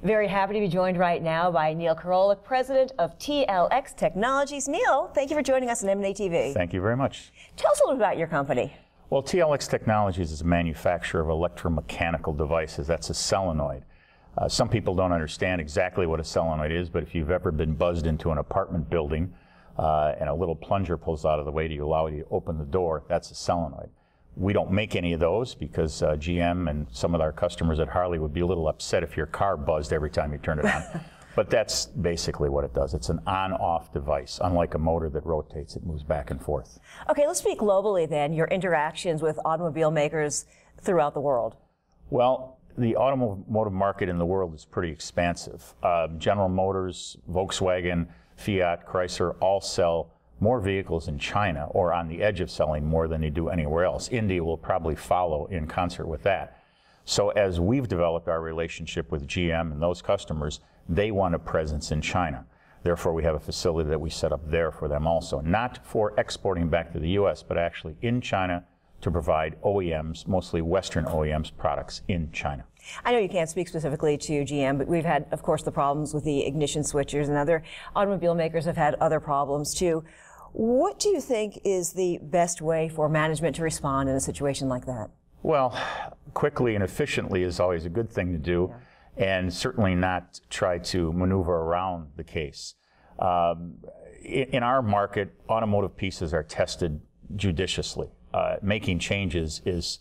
Very happy to be joined right now by Neil Karolek, president of TLX Technologies. Neil, thank you for joining us on M&A TV. Thank you very much. Tell us a little bit about your company. Well, TLX Technologies is a manufacturer of electromechanical devices. That's a solenoid. Some people don't understand exactly what a solenoid is, but if you've ever been buzzed into an apartment building and a little plunger pulls out of the way to allow you to open the door, that's a solenoid. We don't make any of those because GM and some of our customers at Harley would be a little upset if your car buzzed every time you turned it on. But that's basically what it does. It's an on-off device. Unlike a motor that rotates, it moves back and forth. Okay, let's speak globally then, your interactions with automobile makers throughout the world. Well, the automotive market in the world is pretty expansive. General Motors, Volkswagen, Fiat, Chrysler all sell more vehicles in China, or on the edge of selling more than they do anywhere else. India will probably follow in concert with that. So as we've developed our relationship with GM and those customers, they want a presence in China. Therefore, we have a facility that we set up there for them also, not for exporting back to the US, but actually in China to provide OEMs, mostly Western OEMs, products in China. I know you can't speak specifically to GM, but we've had, of course, the problems with the ignition switchers, and other automobile makers have had other problems too. What do you think is the best way for management to respond in a situation like that? Well, Quickly and efficiently is always a good thing to do, and certainly not try to maneuver around the case. In our market, automotive pieces are tested judiciously. Making changes is,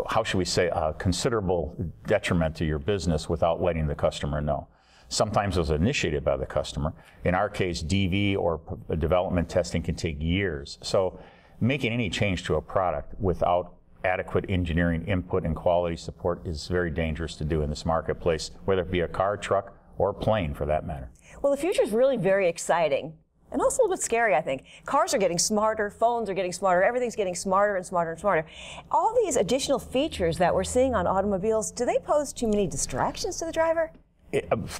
how should we say, a considerable detriment to your business without letting the customer know. Sometimes it was initiated by the customer. In our case, DV or development testing can take years. So making any change to a product without adequate engineering input and quality support is very dangerous to do in this marketplace, whether it be a car, truck, or plane for that matter. Well, the future is really very exciting. And also a little bit scary, I think. Cars are getting smarter, phones are getting smarter, everything's getting smarter and smarter and smarter. All these additional features that we're seeing on automobiles, do they pose too many distractions to the driver?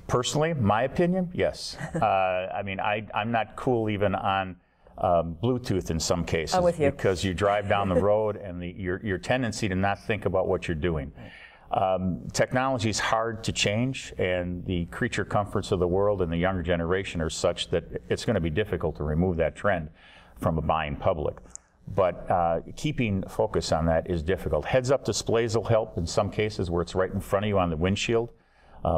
Personally, my opinion, yes. I mean, I'm not cool even on Bluetooth in some cases. I'm with you. Because you drive down the road and your tendency to not think about what you're doing. Technology is hard to change, and the creature comforts of the world and the younger generation are such that it's going to be difficult to remove that trend from a buying public. But keeping focus on that is difficult. Heads-up displays will help in some cases where it's right in front of you on the windshield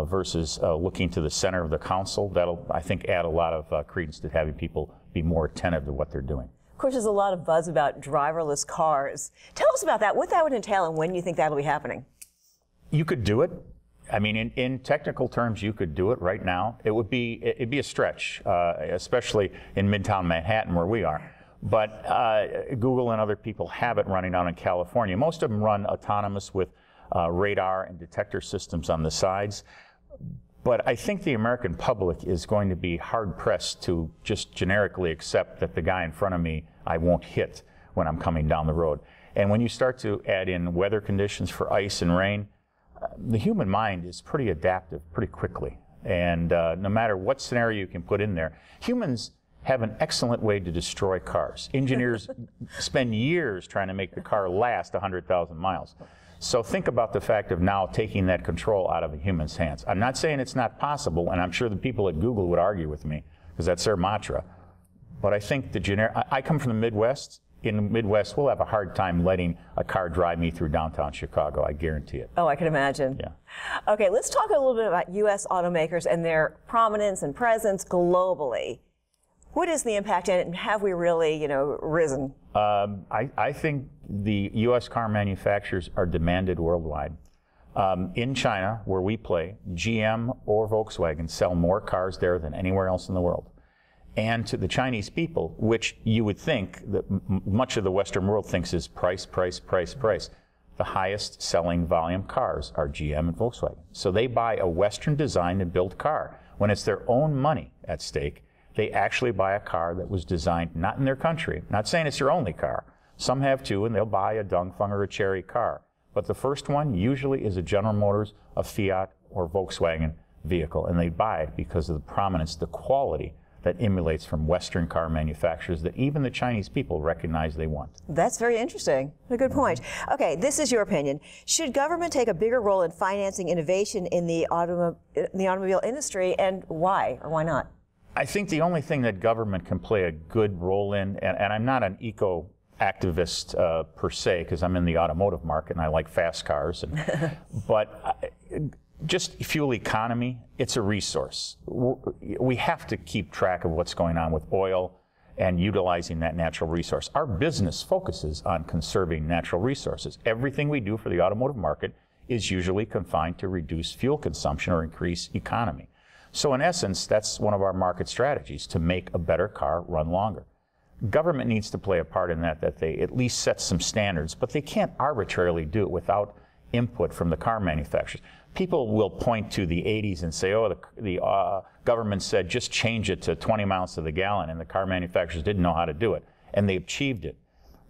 versus looking to the center of the console. That'll, I think, add a lot of credence to having people be more attentive to what they're doing. Of course, there's a lot of buzz about driverless cars. Tell us about that, what that would entail, and when you think that'll be happening. You could do it. I mean, in technical terms, you could do it right now. It'd be a stretch, especially in Midtown Manhattan where we are. But Google and other people have it running out in California. Most of them run autonomous with radar and detector systems on the sides. But I think the American public is going to be hard-pressed to just generically accept that the guy in front of me I won't hit when I'm coming down the road. And when you start to add in weather conditions for ice and rain, the human mind is pretty adaptive pretty quickly. And no matter what scenario you can put in there, humans have an excellent way to destroy cars. Engineers spend years trying to make the car last 100,000 miles. So think about the fact of now taking that control out of a human's hands. I'm not saying it's not possible, and I'm sure the people at Google would argue with me, because that's their mantra. But I think I come from the Midwest. In the Midwest, we'll have a hard time letting a car drive me through downtown Chicago, I guarantee it. Oh, I can imagine. Yeah. Okay, let's talk a little bit about U.S. automakers and their prominence and presence globally. What is the impact, and have we really, risen? I think the U.S. car manufacturers are demanded worldwide. In China, where we play, GM or Volkswagen sell more cars there than anywhere else in the world. And to the Chinese people, which you would think that much of the Western world thinks is price, price, price, price. The highest selling volume cars are GM and Volkswagen. So they buy a Western designed and built car. When it's their own money at stake, they actually buy a car that was designed not in their country. Not saying it's your only car. Some have too, and they'll buy a Dongfeng or a Chery car. But the first one usually is a General Motors, a Fiat, or Volkswagen vehicle. And they buy it because of the prominence, the quality that emulates from Western car manufacturers that even the Chinese people recognize they want. That's very interesting. A good point. Okay, this is your opinion. Should government take a bigger role in financing innovation in the automobile industry, and why or why not? I think the only thing that government can play a good role in, and I'm not an eco-activist per se, because I'm in the automotive market and I like fast cars, but just fuel economy, it's a resource. We have to keep track of what's going on with oil and utilizing that natural resource. Our business focuses on conserving natural resources. Everything we do for the automotive market is usually confined to reduce fuel consumption or increase economy. So in essence, that's one of our market strategies, to make a better car run longer. Government needs to play a part in that they at least set some standards, but they can't arbitrarily do it without input from the car manufacturers. People will point to the 80s and say, oh, the government said just change it to 20 miles to the gallon, and the car manufacturers didn't know how to do it, and they achieved it.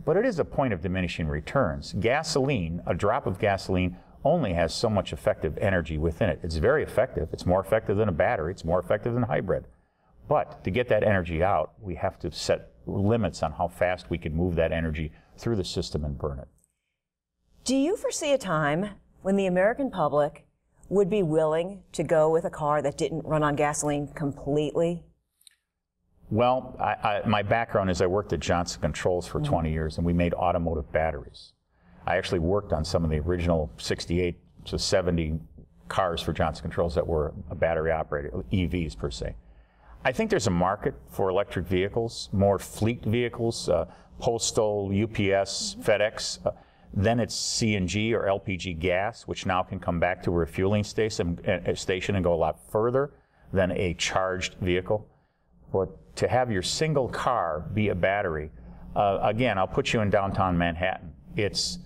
But it is a point of diminishing returns. Gasoline, a drop of gasoline, only has so much effective energy within it. It's very effective. It's more effective than a battery. It's more effective than a hybrid. But to get that energy out, we have to set limits on how fast we can move that energy through the system and burn it. Do you foresee a time when the American public would be willing to go with a car that didn't run on gasoline completely? Well, my background is I worked at Johnson Controls for 20 years, and we made automotive batteries. I actually worked on some of the original 68 to 70 cars for Johnson Controls that were battery operated, EVs per se. I think there's a market for electric vehicles, more fleet vehicles, postal, UPS, FedEx. Then it's CNG or LPG gas, which now can come back to a refueling station and go a lot further than a charged vehicle. But to have your single car be a battery, again, I'll put you in downtown Manhattan. It's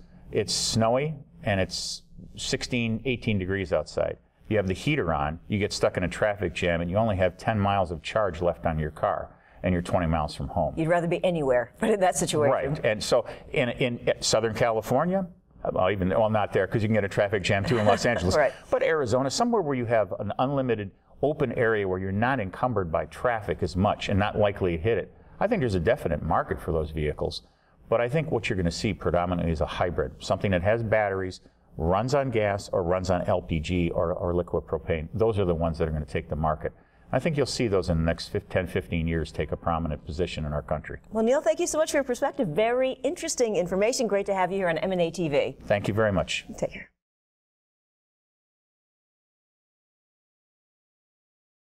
snowy and it's 16, 18 degrees outside. You have the heater on, you get stuck in a traffic jam, and you only have 10 miles of charge left on your car, and you're 20 miles from home. You'd rather be anywhere, but in that situation. Right, and so in Southern California, well, not there, because you can get a traffic jam too in Los Angeles, right. But Arizona, somewhere where you have an unlimited open area where you're not encumbered by traffic as much and not likely to hit it. I think there's a definite market for those vehicles, but I think what you're going to see predominantly is a hybrid, something that has batteries, runs on gas or runs on LPG or liquid propane. Those are the ones that are going to take the market. I think you'll see those in the next 10, 15 years take a prominent position in our country. Well, Neil, thank you so much for your perspective. Very interesting information. Great to have you here on M&A TV. Thank you very much. Take care.